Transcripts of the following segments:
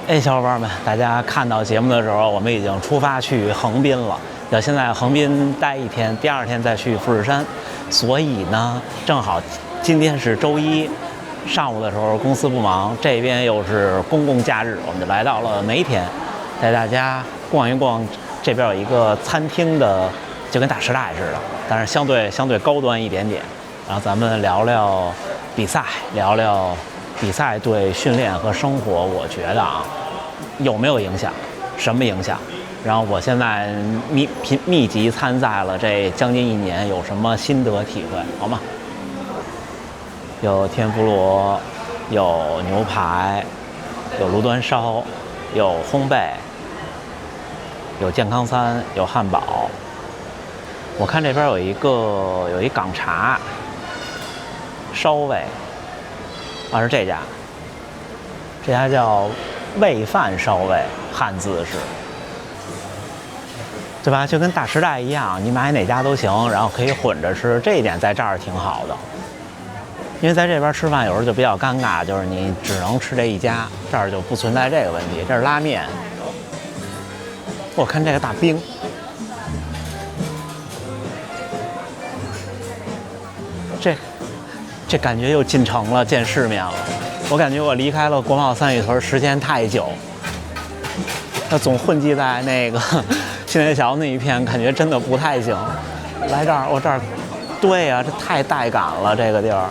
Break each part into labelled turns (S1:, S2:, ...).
S1: 哎，小伙伴们，大家看到节目的时候，我们已经出发去横滨了。要先在横滨待一天，第二天再去富士山。所以呢，正好今天是周一上午的时候，公司不忙，这边又是公共假日，我们就来到了梅田，带大家逛一逛。这边有一个餐厅的，就跟大时代似的，但是相对高端一点点。然后咱们聊聊比赛，聊聊比赛对训练和生活，我觉得啊，有没有影响？什么影响？然后我现在密集参赛了这将近1年，有什么心得体会？好吗？有天妇罗，有牛排，有炉端烧，有烘焙，有健康餐，有汉堡。我看这边有一港茶，烧味，是这家叫味饭烧味，汉字是，对吧？就跟大时代一样，你买哪家都行，然后可以混着吃，这一点在这儿挺好的。因为在这边吃饭有时候就比较尴尬，就是你只能吃这一家，这儿就不存在这个问题。这是拉面，我看这个大冰，这感觉又进城了，见世面了。我感觉我离开了国贸三里屯时间太久，那总混迹在那个新街桥那一片，感觉真的不太行。来这儿，我这儿，对呀，这太带感了，这个地儿。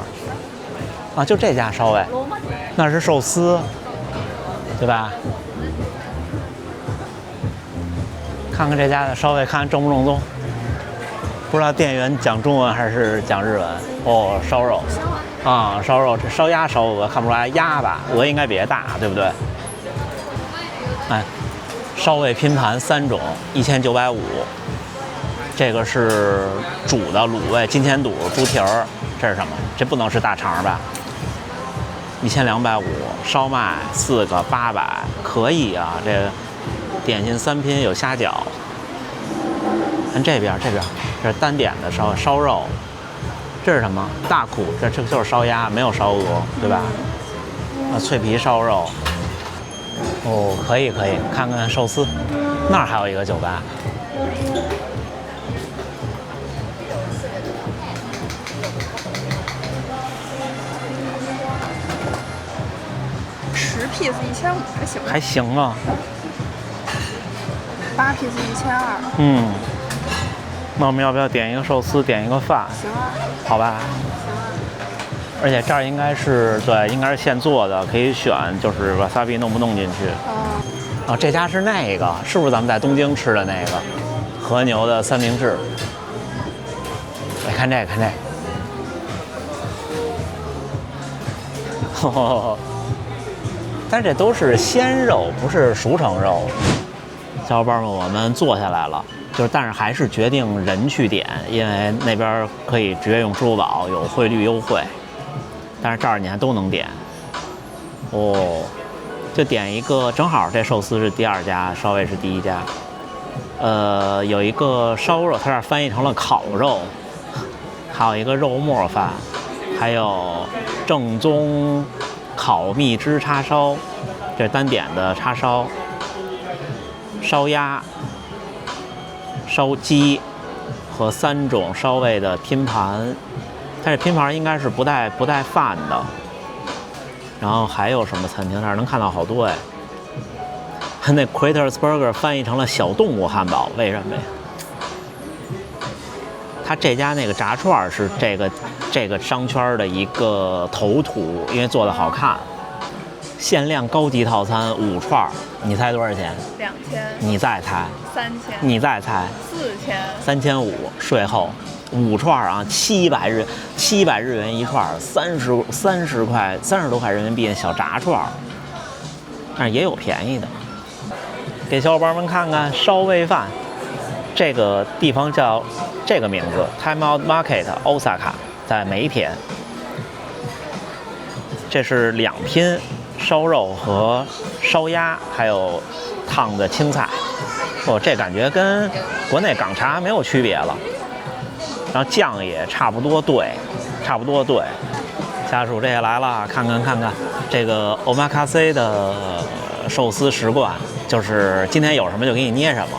S1: 啊，就这家烧味，那是寿司，对吧？看看这家的烧味，看看正不正宗。不知道店员讲中文还是讲日文。哦，烧肉，啊，烧肉，这烧鸭、烧鹅看不出来，鸭吧，鹅应该比这大，对不对？哎，烧味拼盘3种，1950。这个是煮的卤味，金钱肚、猪蹄儿，这是什么？这不能是大肠吧？1250。烧麦4个800，可以啊。这点心3拼有虾饺。看这边，这是单点的烧肉。这是什么？大苦，这就是烧鸭，没有烧鹅，对吧？脆皮烧肉。哦，可以，看看寿司。那儿还有一个酒吧。
S2: 10 piece 1500还行，
S1: 还行啊。
S2: 8 piece 1200。
S1: 嗯。那我们要不要点一个寿司，点一个饭？
S2: 行啊。
S1: 好吧。而且这儿应该是现做的，可以选，就是wasabi弄不弄进去。哦，这家是那个，是不是咱们在东京吃的那个和牛的三明治？来看这个，看这个。但是这都是鲜肉，不是熟成肉。小伙伴们，我们坐下来了。但是还是决定人去点，因为那边可以直接用支付宝，有汇率优惠。但是这儿你还都能点。哦，就点一个，正好这寿司是第2家，烧味是第1家。有一个烧肉，它这儿翻译成了烤肉，还有一个肉末饭，还有正宗烤蜜汁叉烧，这是单点的叉烧，烧鸭。烧鸡和3种烧味的拼盘，它这拼盘应该是不带饭的。然后还有什么餐厅？那儿能看到好多哎。那 Critters Burger 翻译成了小动物汉堡，为什么呀？它这家那个炸串是这个商圈的一个头图，因为做的好看。限量高级套餐5串，你猜多少钱
S2: ？2000。
S1: 你再猜。
S2: 3000。
S1: 你再猜。
S2: 4000。
S1: 3500税后，5串啊，700日元一串，30块30多块人民币的小炸串，但是也有便宜的。给小伙伴们看看烧味饭，这个地方叫这个名字 ，Time Out Market Osaka， 在梅田。这是2拼。烧肉和烧鸭，还有烫的青菜。哦，这感觉跟国内港茶没有区别了。然后酱也差不多对。家属这也来了，看看这个 omakase 的寿司10贯，就是今天有什么就给你捏什么。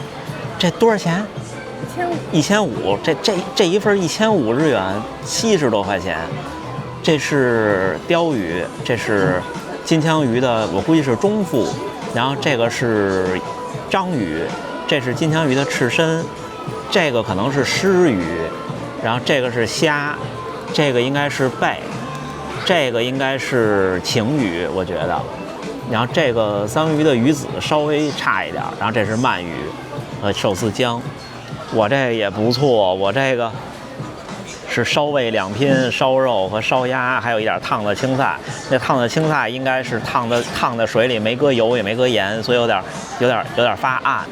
S1: 这多少钱？1500，这一份1500日元，70多块钱。这是鲷鱼，这是金枪鱼的，我估计是中腹。然后这个是章鱼，这是金枪鱼的翅身，这个可能是狮鱼，然后这个是虾，这个应该是贝，这个应该是晴鱼，我觉得。然后这个三文鱼的鱼籽稍微差一点，然后这是鳗鱼和寿司姜。我这也不错，我这个是烧味2拼，烧肉和烧鸭，还有一点烫的青菜。那烫的青菜应该是烫的水里没搁油也没搁盐，所以有点发暗。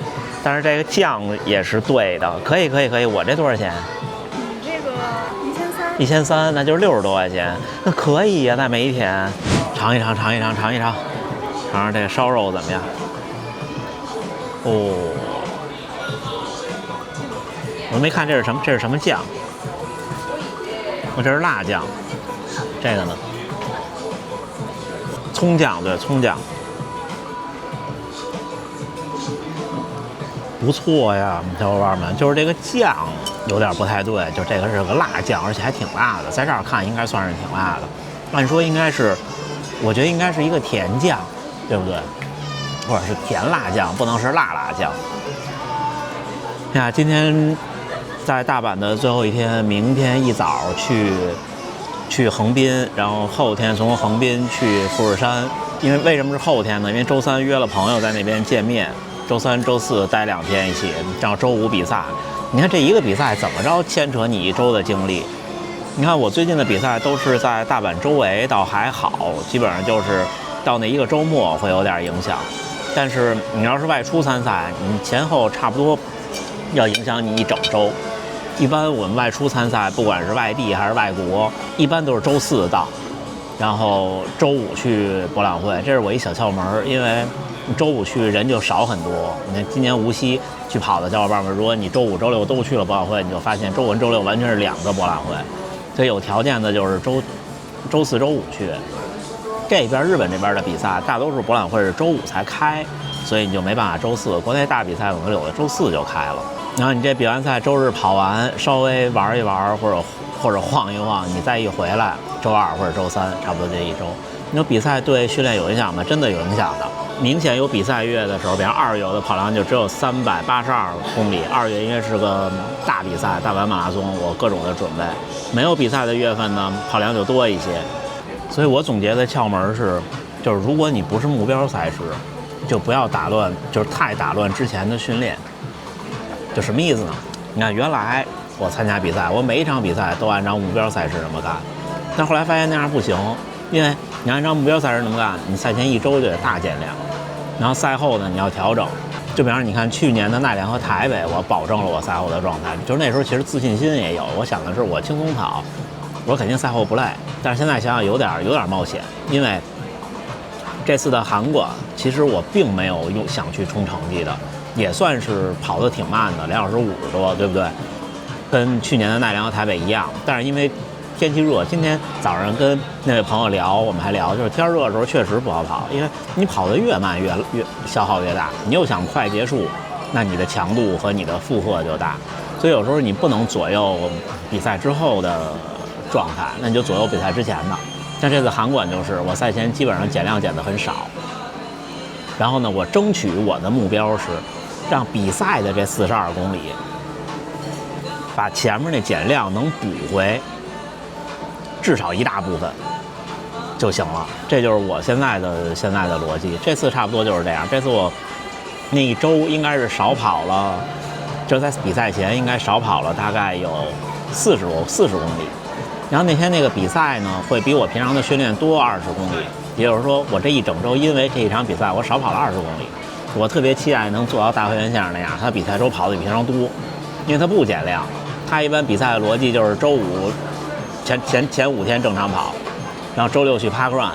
S1: 但是这个酱也是对的，可以。我这多少钱？
S2: 你这个1300，
S1: 那就是60多块钱，那可以呀。在每一天尝一尝这个烧肉怎么样？哦，我没看这是什么酱。这是辣酱，这个呢？葱酱，对，葱酱，不错呀，小伙伴们。就是这个酱有点不太对，就这个是个辣酱，而且还挺辣的，在这儿看应该算是挺辣的。按说应该是，我觉得应该是一个甜酱，对不对？或者是甜辣酱，不能是辣酱。呀，今天在大阪的最后一天，明天一早去横滨，然后后天从横滨去富士山。因为什么是后天呢？因为周3约了朋友在那边见面，周3、周4待2天一起，然后周5比赛。你看这一个比赛怎么着牵扯你1周的精力？你看我最近的比赛都是在大阪周围，倒还好，基本上就是到那一个周末会有点影响。但是你要是外出参赛，你前后差不多要影响你1整周。一般我们外出参赛，不管是外地还是外国，一般都是周4到，然后周5去博览会。这是我一小窍门，因为周5去人就少很多。你看今年无锡去跑的小伙伴们，如果你周5、周6都去了博览会，你就发现周5、周6完全是2个博览会。所以有条件的就是周4、周5去。这边日本这边的比赛，大多数博览会是周5才开，所以你就没办法周4。国内大比赛可能有的周4就开了。然后你这比完赛周日跑完，稍微玩一玩或者晃一晃，你再一回来，周2或者周3，差不多这1周。你说比赛对训练有影响吗？真的有影响的。明显有比赛月的时候，比方2月的跑量就只有382公里。2月因为是个大比赛，大阪马拉松，我各种的准备。没有比赛的月份呢，跑量就多一些。所以我总结的窍门是，就是如果你不是目标赛事，就不要打乱，就是太打乱之前的训练。就什么意思呢？你看原来我参加比赛，我每一场比赛都按照目标赛事这么干，但后来发现那样不行，因为你按照目标赛事这么干，你赛前1周就得大减量，然后赛后呢你要调整。就比方说你看去年的奈良和台北，我保证了我赛后的状态，就是那时候其实自信心也有，我想的是我轻松跑，我肯定赛后不累。但是现在想想有点冒险，因为这次的韩国其实我并没有想去冲成绩的，也算是跑得挺慢的，2小时50多，对不对？跟去年的奈良和台北一样。但是因为天气热，今天早上跟那位朋友聊，我们还聊，就是天热的时候确实不好跑，因为你跑得越慢越消耗越大，你又想快结束，那你的强度和你的负荷就大，所以有时候你不能左右比赛之后的状态，那你就左右比赛之前的。但这次韩馆就是我赛前基本上减量减得很少，然后呢，我争取我的目标是让比赛的这42公里把前面那减量能补回至少一大部分就行了。这就是我现在的逻辑。这次差不多就是这样。这次我那1周应该是少跑了，就在比赛前应该少跑了大概有40公里。然后那天那个比赛呢，会比我平常的训练多20公里，也就是说我这一整周因为这一场比赛我少跑了20公里。我特别期待能做到大会员先生那样，他比赛周跑的比平常多，因为他不减量。他一般比赛的逻辑就是周5前5天正常跑，然后周6去 Park Run，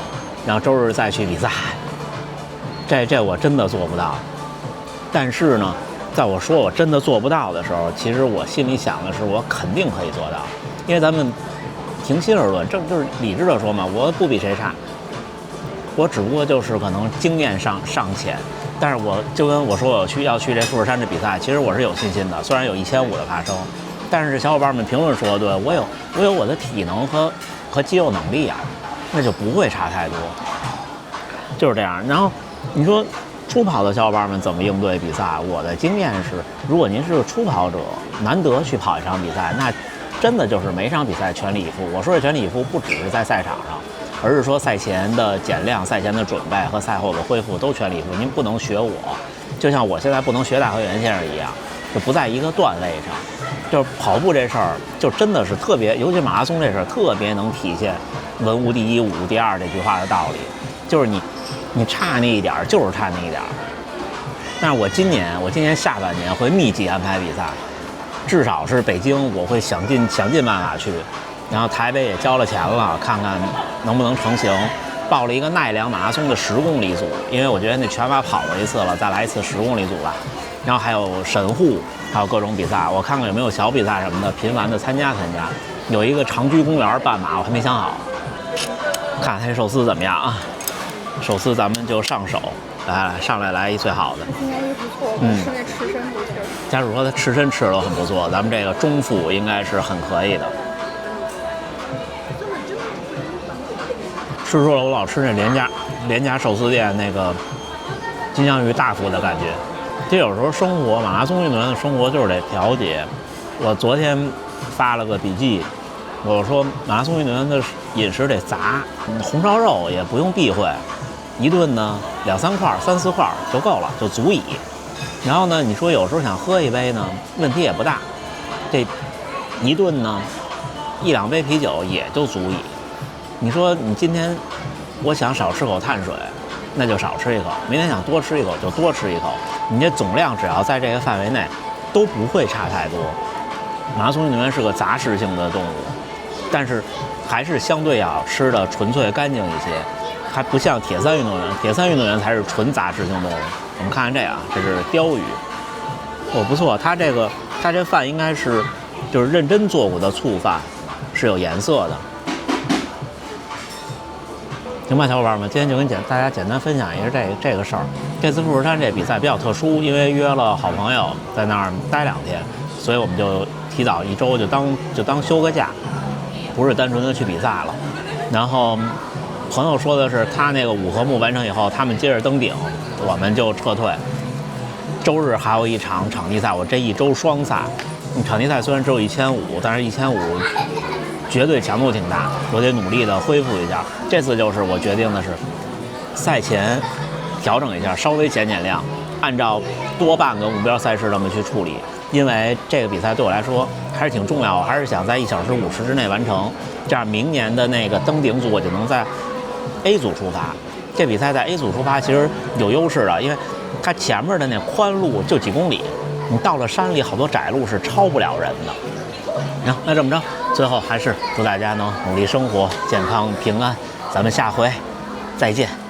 S1: 然后周日再去比赛。这我真的做不到。但是呢，在我说我真的做不到的时候，其实我心里想的是我肯定可以做到，因为咱们平心而论，就是理智的说嘛，我不比谁差。我只不过就是可能经验尚浅，但是我就跟我说我要去这富士山这比赛，其实我是有信心的。虽然有1500的爬升，但是小伙伴们评论说，对我有我的体能和肌肉能力啊，那就不会差太多，就是这样。然后你说初跑的小伙伴们怎么应对比赛？我的经验是，如果您是个初跑者，难得去跑一场比赛，那真的就是每场比赛全力以赴。我说的全力以赴，不只是在赛场上，而是说赛前的减量、赛前的准备和赛后的恢复都全力以赴。您不能学我，就像我现在不能学大河原先生一样，就不在一个段位上。就是跑步这事儿，就真的是特别，尤其马拉松这事儿，特别能体现“文无第一，武无第二”这句话的道理。就是你差那一点儿，就是差那一点儿。但是我今年下半年会密集安排比赛，至少是北京我会想尽办法去，然后台北也交了钱了，看看能不能成型。报了一个奈良马拉松的10公里组，因为我觉得那全马跑过一次了，再来一次10公里组吧。然后还有神户，还有各种比赛，我看看有没有小比赛什么的，频繁的参加。有一个长居公园半马，我还没想好，看看这寿司怎么样啊？首次咱们就上手，上来一最好的。
S2: 今天也不错，吃那刺身不错。
S1: 家属说他刺身吃的都很不错，咱们这个中腹应该是很可以的。吃出了我老吃那连家寿司店那个金枪鱼大腹的感觉。这有时候生活，马拉松运动员的生活就是得调节。我昨天发了个笔记，我说马拉松运动员的饮食得杂，红烧肉也不用避讳，一顿呢2、3块、3、4块就够了，就足以。然后呢，你说有时候想喝一杯呢，问题也不大，这一顿呢1、2杯啤酒也就足以。你说你今天我想少吃口碳水，那就少吃一口；明天想多吃一口就多吃一口。你这总量只要在这个范围内，都不会差太多。马拉松运动员是个杂食性的动物，但是还是相对要吃的纯粹干净一些，还不像铁三运动员。铁三运动员才是纯杂食性动物。我们看看这啊，这是鲷鱼，不错，它这饭应该是就是认真做过的醋饭，是有颜色的。行吧，小伙伴们，今天就跟大家简单分享一下这个事儿。这次富士山这比赛比较特殊，因为约了好朋友在那儿待2天，所以我们就提早1周就当休个假，不是单纯的去比赛了。然后朋友说的是他那个5合目完成以后，他们接着登顶，我们就撤退。周日还有一场场地赛，我这1周双赛。场地赛虽然只有1500，但是1500绝对强度挺大，我得努力的恢复一下。这次就是我决定的是，赛前调整一下，稍微减量，按照多半个目标赛事这么去处理。因为这个比赛对我来说还是挺重要，我还是想在1小时50之内完成，这样明年的那个登顶组我就能在 A 组出发。这比赛在 A 组出发其实有优势的，因为它前面的那宽路就几公里，你到了山里好多窄路是超不了人的。行，那这么着，最后还是祝大家能努力生活，健康平安。咱们下回再见。